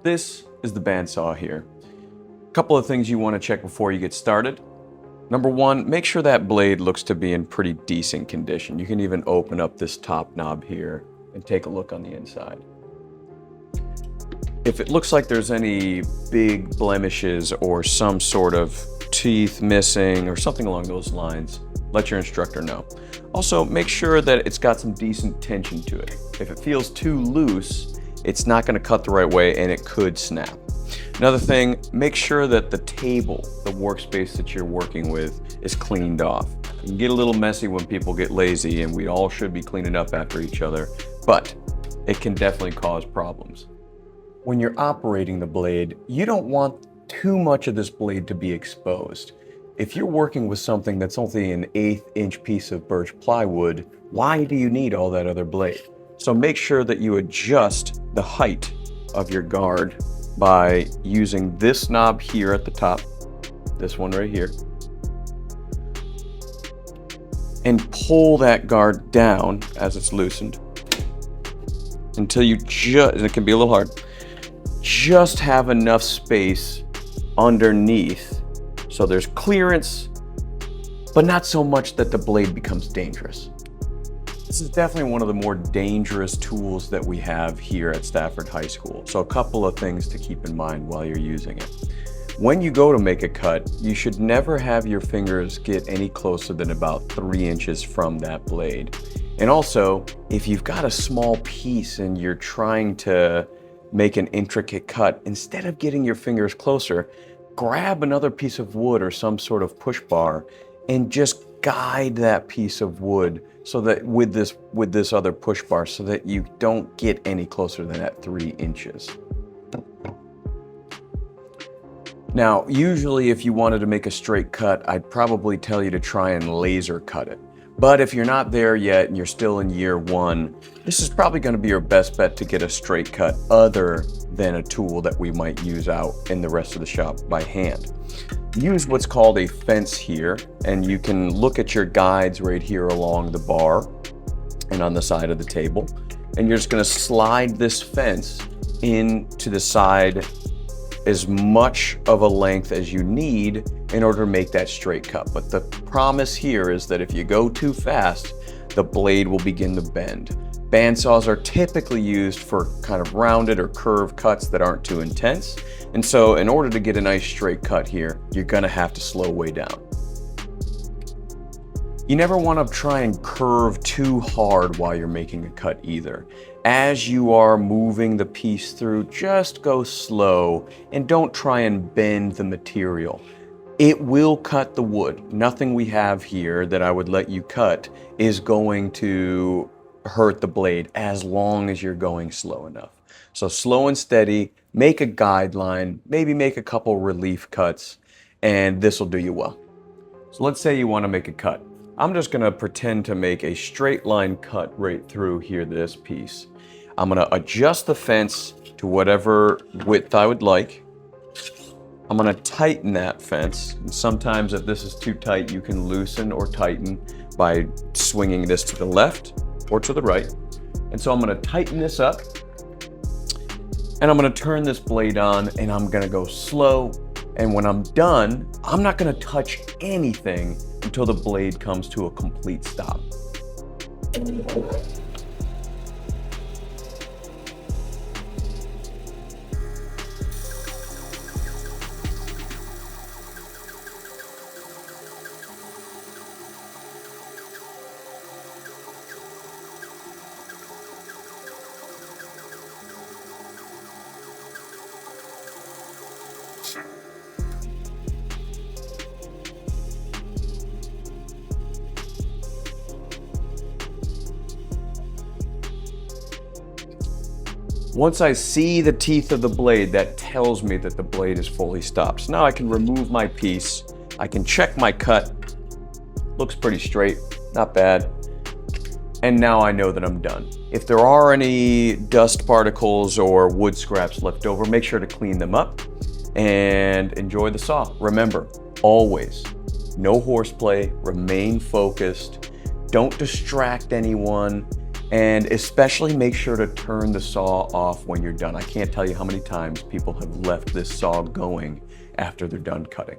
This is the bandsaw here. A couple of things you want to check before you get started. Number one, make sure that blade looks to be in pretty decent condition. You can even open up this top knob here and take a look on the inside. If it looks like there's any big blemishes or some sort of teeth missing or something along those lines, let your instructor know. Also, make sure that it's got some decent tension to it. If it feels too loose, it's not going to cut the right way and it could snap. Another thing, make sure that the table, the workspace that you're working with, is cleaned off. It can get a little messy when people get lazy, and we all should be cleaning up after each other, but it can definitely cause problems. When you're operating the blade, you don't want too much of this blade to be exposed. If you're working with something that's only an 1/8 inch piece of birch plywood, why do you need all that other blade? So make sure that you adjust the height of your guard by using this knob here at the top, this one right here, and pull that guard down as it's loosened until you and it can be a little hard, just have enough space underneath so there's clearance, but not so much that the blade becomes dangerous. This is definitely one of the more dangerous tools that we have here at Stafford High School. So a couple of things to keep in mind while you're using it. When you go to make a cut, you should never have your fingers get any closer than about 3 inches from that blade. And also, if you've got a small piece and you're trying to make an intricate cut, instead of getting your fingers closer, grab another piece of wood or some sort of push bar and just guide that piece of wood so that with this other push bar, so that you don't get any closer than that 3 inches. Now, usually if you wanted to make a straight cut, I'd probably tell you to try and laser cut it. But if you're not there yet and you're still in year one, this is probably going to be your best bet to get a straight cut other than a tool that we might use out in the rest of the shop by hand. Use what's called a fence here, and you can look at your guides right here along the bar and on the side of the table. And you're just going to slide this fence into the side as much of a length as you need in order to make that straight cut. But the promise here is that if you go too fast, the blade will begin to bend. Bandsaws are typically used for kind of rounded or curved cuts that aren't too intense. And so in order to get a nice straight cut here, you're gonna have to slow way down. You never want to try and curve too hard while you're making a cut either. As you are moving the piece through, just go slow and don't try and bend the material. It will cut the wood. Nothing we have here that I would let you cut is going to hurt the blade as long as you're going slow enough. So slow and steady, make a guideline, maybe make a couple relief cuts, and this will do you well. So let's say you want to make a cut. I'm just going to pretend to make a straight line cut right through here, this piece. I'm going to adjust the fence to whatever width I would like. I'm going to tighten that fence. And sometimes if this is too tight, you can loosen or tighten by swinging this to the left or to the right. And so I'm going to tighten this up, and I'm going to turn this blade on, and I'm going to go slow. And when I'm done, I'm not going to touch anything until the blade comes to a complete stop. Once I see the teeth of the blade, that tells me that the blade is fully stopped. So now I can remove my piece. I can check my cut. Looks pretty straight, not bad. And now I know that I'm done. If there are any dust particles or wood scraps left over, make sure to clean them up and enjoy the saw. Remember, always, no horseplay, remain focused, don't distract anyone, And especially make sure to turn the saw off when you're done. I can't tell you how many times people have left this saw going after they're done cutting.